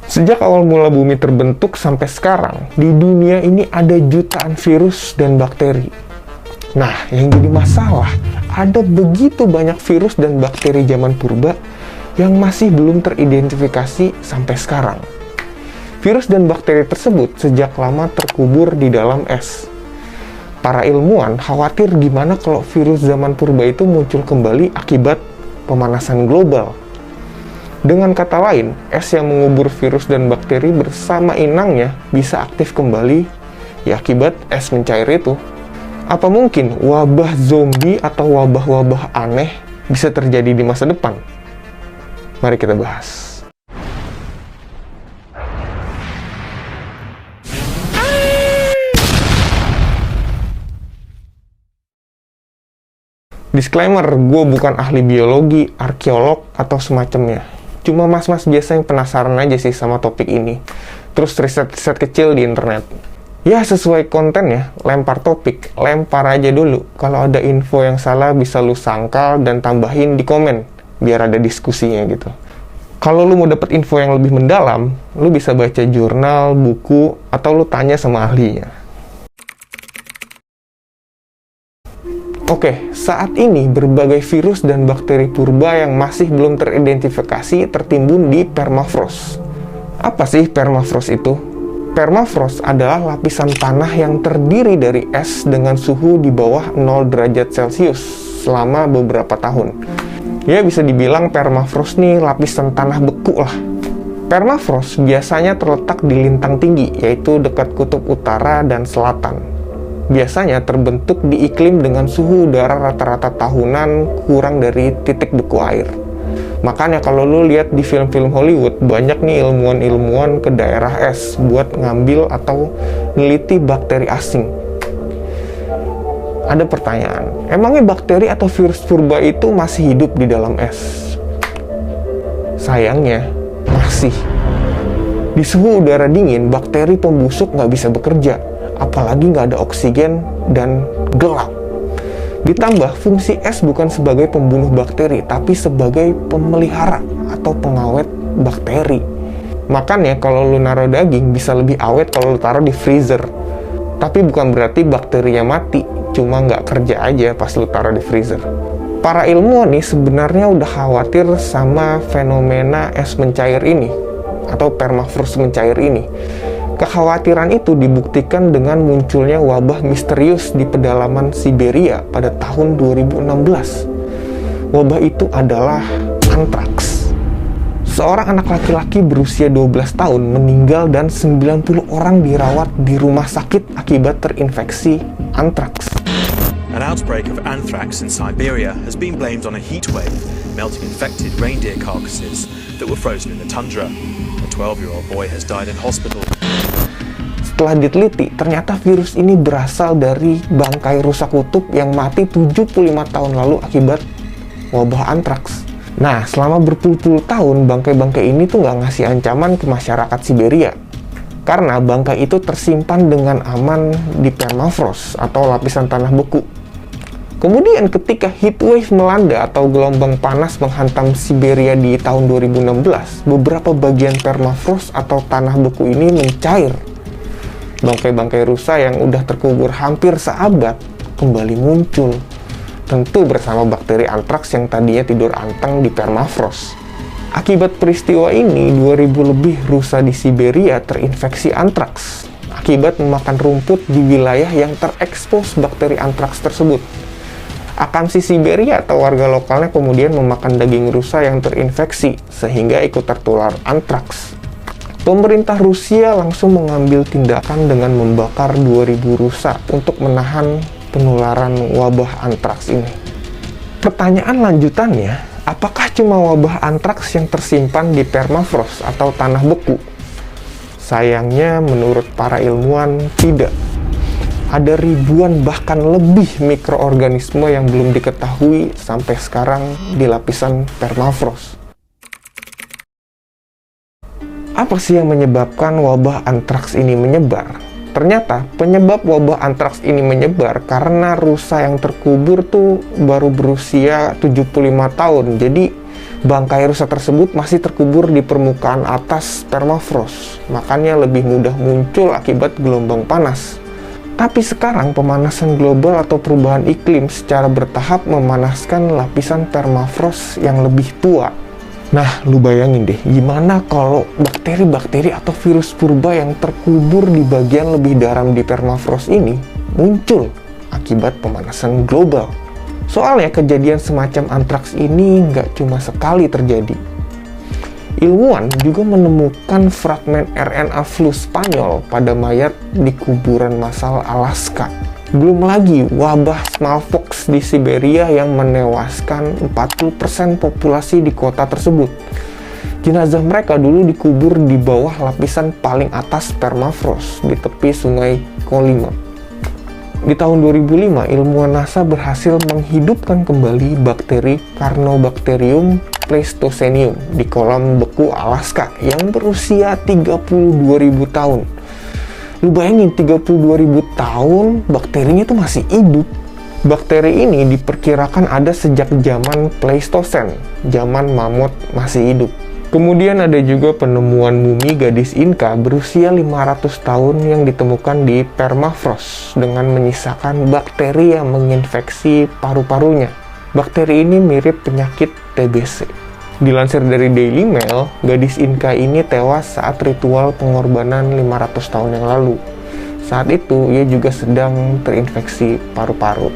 Sejak awal mula bumi terbentuk sampai sekarang, di dunia ini ada jutaan virus dan bakteri. Nah, yang jadi masalah, ada begitu banyak virus dan bakteri zaman purba yang masih belum teridentifikasi sampai sekarang. Virus dan bakteri tersebut sejak lama terkubur di dalam es. Para ilmuwan khawatir gimana kalau virus zaman purba itu muncul kembali akibat pemanasan global. Dengan kata lain, es yang mengubur virus dan bakteri bersama inangnya bisa aktif kembali ya akibat es mencair itu. Apa mungkin wabah zombie atau wabah-wabah aneh bisa terjadi di masa depan? Mari kita bahas. Disclaimer, gue bukan ahli biologi, arkeolog, atau semacamnya. Cuma mas-mas biasa yang penasaran aja sih sama topik ini. Terus riset-riset kecil di internet. Ya, sesuai kontennya, lempar topik, lempar aja dulu. Kalau ada info yang salah bisa lu sangkal dan tambahin di komen, biar ada diskusinya gitu. Kalau lu mau dapet info yang lebih mendalam, lu bisa baca jurnal, buku, atau lu tanya sama ahlinya. Oke, saat ini berbagai virus dan bakteri purba yang masih belum teridentifikasi tertimbun di permafrost. Apa sih permafrost itu? Permafrost adalah lapisan tanah yang terdiri dari es dengan suhu di bawah 0 derajat Celcius selama beberapa tahun. Ya, bisa dibilang permafrost nih lapisan tanah beku lah. Permafrost biasanya terletak di lintang tinggi, yaitu dekat kutub utara dan selatan. Biasanya terbentuk di iklim dengan suhu udara rata-rata tahunan kurang dari titik beku air. Makanya kalau lu lihat di film-film Hollywood, banyak nih ilmuwan-ilmuwan ke daerah es buat ngambil atau neliti bakteri asing. Ada pertanyaan, emangnya bakteri atau virus purba itu masih hidup di dalam es? Sayangnya, masih. Di suhu udara dingin, bakteri pembusuk nggak bisa bekerja. Apalagi nggak ada oksigen dan gelap. Ditambah, fungsi es bukan sebagai pembunuh bakteri, tapi sebagai pemelihara atau pengawet bakteri. Makanya kalau lu naruh daging bisa lebih awet kalau lu taruh di freezer. Tapi bukan berarti bakterinya mati, cuma nggak kerja aja pas lu taruh di freezer. Para ilmuwan nih sebenarnya udah khawatir sama fenomena es mencair ini, atau permafrost mencair ini. Kekhawatiran itu dibuktikan dengan munculnya wabah misterius di pedalaman Siberia pada tahun 2016. Wabah itu adalah antraks. Seorang anak laki-laki berusia 12 tahun meninggal dan 90 orang dirawat di rumah sakit akibat terinfeksi antraks. An outbreak of anthrax in Siberia has been blamed on a heat wave, melting infected reindeer carcasses that were frozen in the tundra. A 12-year-old boy has died in hospital. Setelah diteliti, ternyata virus ini berasal dari bangkai rusa kutub yang mati 75 tahun lalu akibat wabah antraks. Nah, selama berpuluh-puluh tahun, bangkai-bangkai ini tuh nggak ngasih ancaman ke masyarakat Siberia. Karena bangkai itu tersimpan dengan aman di permafrost atau lapisan tanah beku. Kemudian ketika heatwave melanda atau gelombang panas menghantam Siberia di tahun 2016, beberapa bagian permafrost atau tanah beku ini mencair. Bangkai-bangkai rusa yang udah terkubur hampir seabad kembali muncul. Tentu bersama bakteri antraks yang tadinya tidur anteng di permafrost. Akibat peristiwa ini, 2000 lebih rusa di Siberia terinfeksi antraks akibat memakan rumput di wilayah yang terekspos bakteri antraks tersebut. Akamsi Siberia atau warga lokalnya kemudian memakan daging rusa yang terinfeksi sehingga ikut tertular antraks. Pemerintah Rusia langsung mengambil tindakan dengan membakar 2000 rusa untuk menahan penularan wabah antraks ini. Pertanyaan lanjutannya, apakah cuma wabah antraks yang tersimpan di permafrost atau tanah beku? Sayangnya menurut para ilmuwan tidak. Ada ribuan bahkan lebih mikroorganisme yang belum diketahui sampai sekarang di lapisan permafrost. Apa sih yang menyebabkan wabah antraks ini menyebar? Ternyata penyebab wabah antraks ini menyebar karena rusa yang terkubur tuh baru berusia 75 tahun. Jadi Bangkai rusa tersebut masih terkubur di permukaan atas permafrost, makanya lebih mudah muncul akibat gelombang panas. Tapi sekarang pemanasan global atau perubahan iklim secara bertahap memanaskan lapisan permafrost yang lebih tua. Nah, lu bayangin deh, gimana kalau bakteri-bakteri atau virus purba yang terkubur di bagian lebih dalam di permafrost ini muncul akibat pemanasan global. Soalnya kejadian semacam antraks ini nggak cuma sekali terjadi. Ilmuwan juga menemukan fragmen RNA flu Spanyol pada mayat di kuburan massal Alaska. Belum lagi wabah smallpox di Siberia yang menewaskan 40% populasi di kota tersebut. Jenazah mereka dulu dikubur di bawah lapisan paling atas permafrost di tepi sungai Colima. Di tahun 2005, ilmuwan NASA berhasil menghidupkan kembali bakteri Carnobacterium pleistocenium di kolam beku Alaska yang berusia 32.000 tahun. Lu bayangin, 32.000 tahun bakterinya itu masih hidup. Bakteri ini diperkirakan ada sejak zaman Pleistocene, zaman mamut masih hidup. Kemudian ada juga penemuan mumi gadis Inka berusia 500 tahun yang ditemukan di permafrost dengan menyisakan bakteri yang menginfeksi paru-parunya. Bakteri ini mirip penyakit TBC. Dilansir dari Daily Mail, gadis Inka ini tewas saat ritual pengorbanan 500 tahun yang lalu. Saat itu, ia juga sedang terinfeksi paru-paru.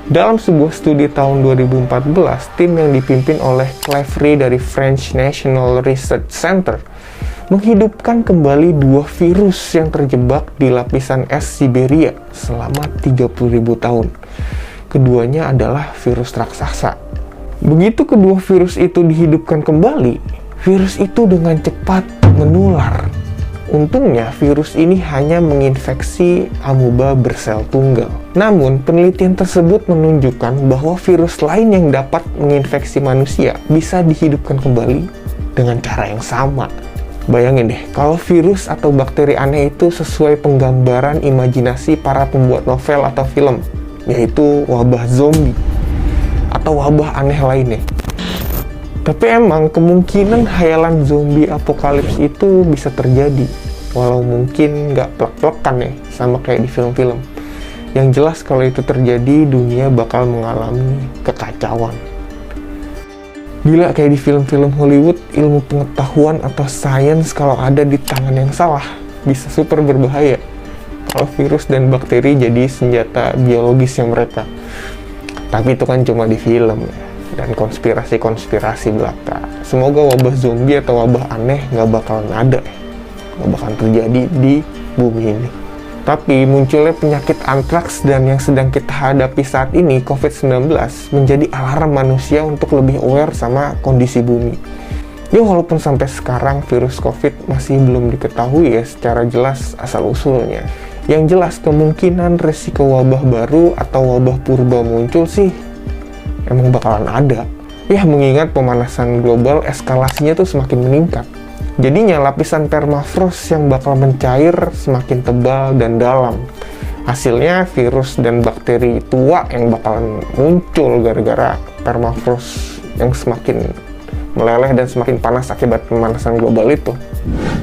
Dalam sebuah studi tahun 2014, tim yang dipimpin oleh Clefri dari French National Research Center menghidupkan kembali dua virus yang terjebak di lapisan es Siberia selama 30.000 tahun. Keduanya adalah virus raksasa. Begitu kedua virus itu dihidupkan kembali, virus itu dengan cepat menular. Untungnya, virus ini hanya menginfeksi amuba bersel tunggal. Namun, penelitian tersebut menunjukkan bahwa virus lain yang dapat menginfeksi manusia bisa dihidupkan kembali dengan cara yang sama. Bayangin deh, kalau virus atau bakteri aneh itu sesuai penggambaran imajinasi para pembuat novel atau film, yaitu wabah zombie atau wabah aneh lainnya. Tapi emang kemungkinan hayalan zombie apokalips itu bisa terjadi, walau mungkin nggak plek-plekan ya, sama kayak di film-film. Yang jelas kalau itu terjadi, dunia bakal mengalami kekacauan. Gila, kayak di film-film Hollywood, ilmu pengetahuan atau sains kalau ada di tangan yang salah, bisa super berbahaya. Kalau virus dan bakteri jadi senjata biologisnya mereka. Tapi itu kan cuma di film ya, dan konspirasi-konspirasi belaka. Semoga wabah zombie atau wabah aneh nggak bakalan ada, nggak bakalan terjadi di bumi ini. Tapi munculnya penyakit antraks dan yang sedang kita hadapi saat ini, COVID-19, menjadi alarm manusia untuk lebih aware sama kondisi bumi. Ya walaupun sampai sekarang virus COVID masih belum diketahui ya secara jelas asal-usulnya. Yang jelas kemungkinan resiko wabah baru atau wabah purba muncul sih emang bakalan ada. Ya mengingat pemanasan global eskalasinya tuh semakin meningkat. Jadinya lapisan permafrost yang bakal mencair semakin tebal dan dalam. Hasilnya virus dan bakteri tua yang bakalan muncul gara-gara permafrost yang semakin meleleh dan semakin panas akibat pemanasan global itu.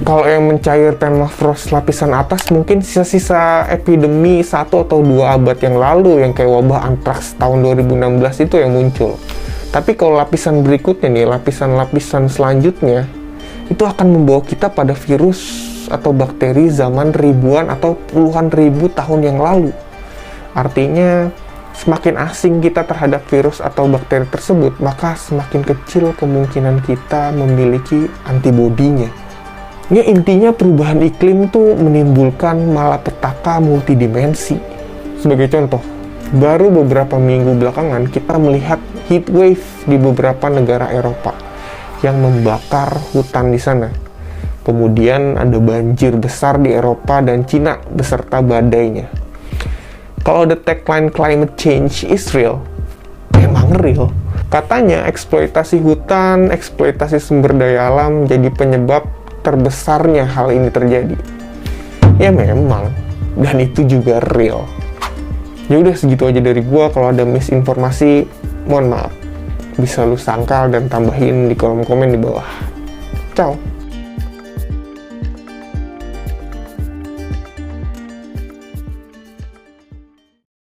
Kalau yang mencair permafrost lapisan atas mungkin sisa-sisa epidemi 1 atau 2 abad yang lalu yang kayak wabah antraks tahun 2016 itu yang muncul. Tapi kalau lapisan berikutnya nih, lapisan-lapisan selanjutnya itu akan membawa kita pada virus atau bakteri zaman ribuan atau puluhan ribu tahun yang lalu. Artinya semakin asing kita terhadap virus atau bakteri tersebut, maka semakin kecil kemungkinan kita memiliki antibodinya. Ya intinya perubahan iklim tuh menimbulkan malapetaka multidimensi. Sebagai contoh, baru beberapa minggu belakangan kita melihat heat wave di beberapa negara Eropa yang membakar hutan di sana. Kemudian ada banjir besar di Eropa dan Cina beserta badainya. Kalau the tagline climate change is real, emang real. Katanya eksploitasi hutan, eksploitasi sumber daya alam jadi penyebab terbesarnya hal ini terjadi. Ya memang, dan itu juga real. Ya udah segitu aja dari gua. Kalau ada misinformasi, mohon maaf. bisa lu sangkal dan tambahin di kolom komen di bawah. Ciao!